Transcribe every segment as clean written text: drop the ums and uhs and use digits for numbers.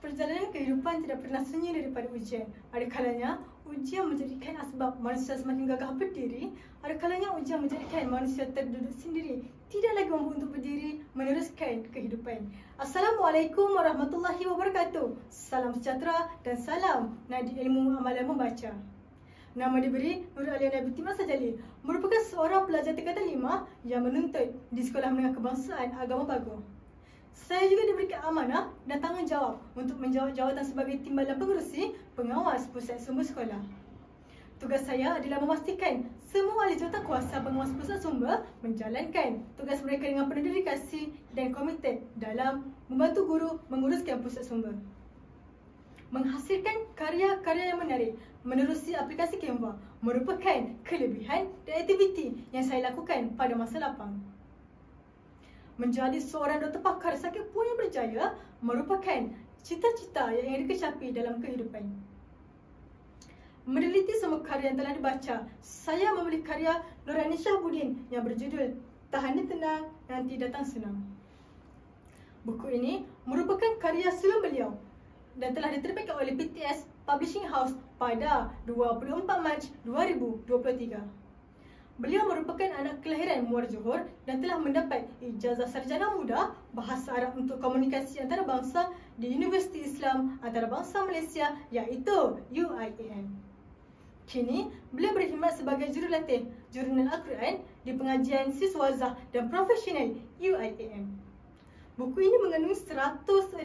Perjalanan kehidupan tidak pernah sunyi daripada ujian. Ada kalanya ujian menjadikan asbab manusia semakin gagah berdiri. Ada kalanya ujian menjadikan manusia terduduk sendiri, tidak lagi mampu untuk berdiri meneruskan kehidupan. Assalamualaikum warahmatullahi wabarakatuh. Salam sejahtera dan salam Nadi Ilmu Amalan Membaca. Nama diberi Nur Aliana binti Mas Sajali, merupakan seorang pelajar tingkatan 5 yang menuntut di Sekolah Menengah Kebangsaan Agama Bagong. Saya juga diberikan amanah dan tanggungjawab untuk menjawab jawatan sebagai Timbalan Pengerusi Pengawas Pusat Sumber Sekolah. Tugas saya adalah memastikan semua ahli jawatan kuasa pengawas pusat sumber menjalankan tugas mereka dengan penuh dedikasi dan komited dalam membantu guru menguruskan pusat sumber. Menghasilkan karya-karya yang menarik menerusi aplikasi Canva merupakan kelebihan dan aktiviti yang saya lakukan pada masa lapang. Menjadi seorang doktor pakar sakit perut yang berjaya merupakan cita-cita yang ingin dikecapi dalam kehidupan. Meneliti semua karya yang telah dibaca, saya membeli karya Nurani Syahbudin yang berjudul Tahan Tenang, Nanti Datang Senang. Buku ini merupakan karya sulung beliau dan telah diterbitkan oleh PTS Publishing House pada 24 Mac 2023. Beliau merupakan anak kelahiran Muar Johor dan telah mendapat ijazah sarjana muda Bahasa Arab untuk Komunikasi Antarabangsa di Universiti Islam Antarabangsa Malaysia iaitu UIAM. Kini, beliau berkhidmat sebagai jurulatih Jurnal Al-Quran di pengajian siswazah dan profesional UIAM. Buku ini mengandungi 160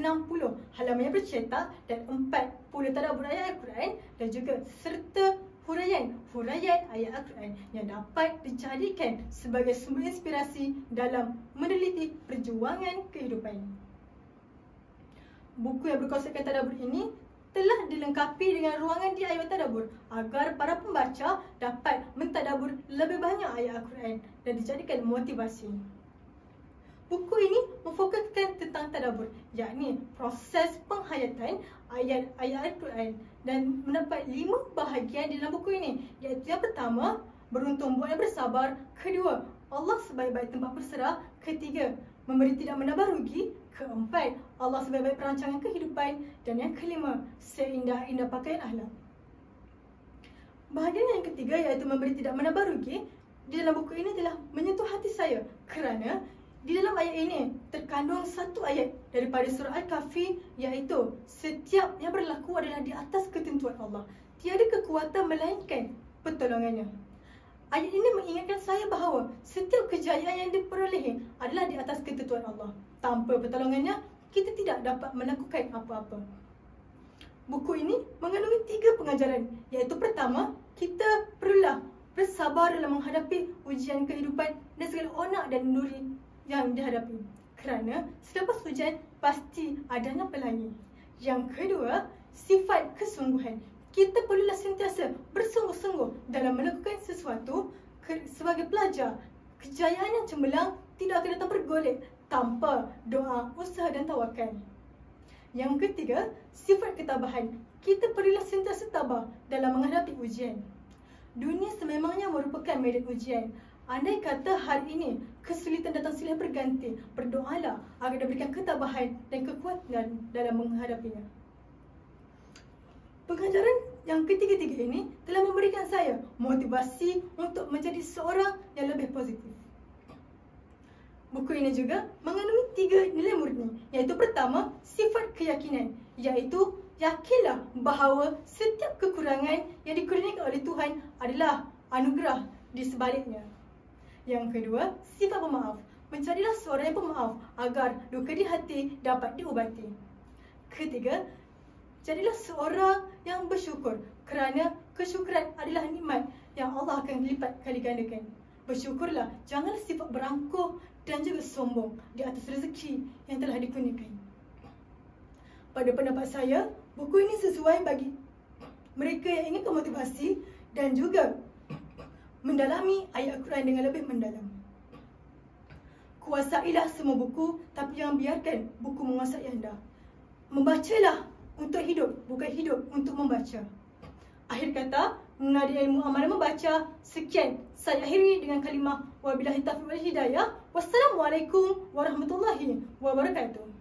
halaman yang bercetak dan 40 tadabbur ayat Al-Quran dan juga serta huraian ayat Al-Quran yang dapat dijadikan sebagai sumber inspirasi dalam meneliti perjuangan kehidupan. Buku yang berkonsepkan tadabbur ini telah dilengkapi dengan ruangan DIY tadabbur agar para pembaca dapat mentadabbur lebih banyak ayat Al-Quran dan dijadikan motivasi. Buku ini memfokuskan tentang tadabbur, yakni proses penghayatan ayat-ayat Al-Quran dan mendapat 5 bahagian di dalam buku ini, iaitu yang pertama, beruntung buat yang bersabar, kedua, Allah sebaik-baik tempat berserah, ketiga, memberi tidak menambah rugi, keempat, Allah sebaik-baik perancangan kehidupan, dan yang kelima, seindah-indah pakaian akhlak. Bahagian yang ketiga iaitu memberi tidak menambah rugi, di dalam buku ini telah menyentuh hati saya kerana di dalam ayat ini terkandung satu ayat daripada surah Al-Kahfi iaitu setiap yang berlaku adalah di atas ketentuan Allah. Tiada kekuatan melainkan pertolongannya. Ayat ini mengingatkan saya bahawa setiap kejayaan yang diperolehi adalah di atas ketentuan Allah. Tanpa pertolongannya, kita tidak dapat melakukan apa-apa. Buku ini mengandungi 3 pengajaran, iaitu pertama, kita perlulah bersabar dalam menghadapi ujian kehidupan dan segala onak dan duri yang dihadapi, kerana selepas ujian pasti adanya pelangi. Yang kedua, sifat kesungguhan. Kita perlulah sentiasa bersungguh-sungguh dalam melakukan sesuatu. Sebagai pelajar, kejayaan yang cemerlang tidak akan datang bergolek tanpa doa, usaha dan tawakal. Yang ketiga, sifat ketabahan. Kita perlulah sentiasa tabah dalam menghadapi ujian. Dunia sememangnya merupakan medan ujian. Andai kata hari ini kesulitan datang silih berganti, berdoalah agar diberikan ketabahan dan kekuatan dalam menghadapinya. Pengajaran yang ketiga-tiga ini telah memberikan saya motivasi untuk menjadi seorang yang lebih positif. Buku ini juga mengandungi 3 nilai murni, iaitu pertama, sifat keyakinan, iaitu yakinlah bahawa setiap kekurangan yang dikurniakan oleh Tuhan adalah anugerah di sebaliknya. Yang kedua, sifat pemaaf. Menjadilah seorang yang pemaaf agar luka di hati dapat diubati. Ketiga, jadilah seorang yang bersyukur kerana kesyukuran adalah nikmat yang Allah akan lipat kali gandakan. Bersyukurlah, janganlah sifat berangkuh dan juga sombong di atas rezeki yang telah dikurniakan. Pada pendapat saya, buku ini sesuai bagi mereka yang ingin memotivasi dan juga mendalami ayat Al-Quran dengan lebih mendalam. Kuasailah semua buku, tapi jangan biarkan buku menguasai anda. Membacalah untuk hidup, bukan hidup untuk membaca. Akhir kata, Nadi Ilmu Amalan Membaca. Sekian, saya akhiri dengan kalimah wabillahi taufiq wal hidayah. Wassalamualaikum warahmatullahi wabarakatuh.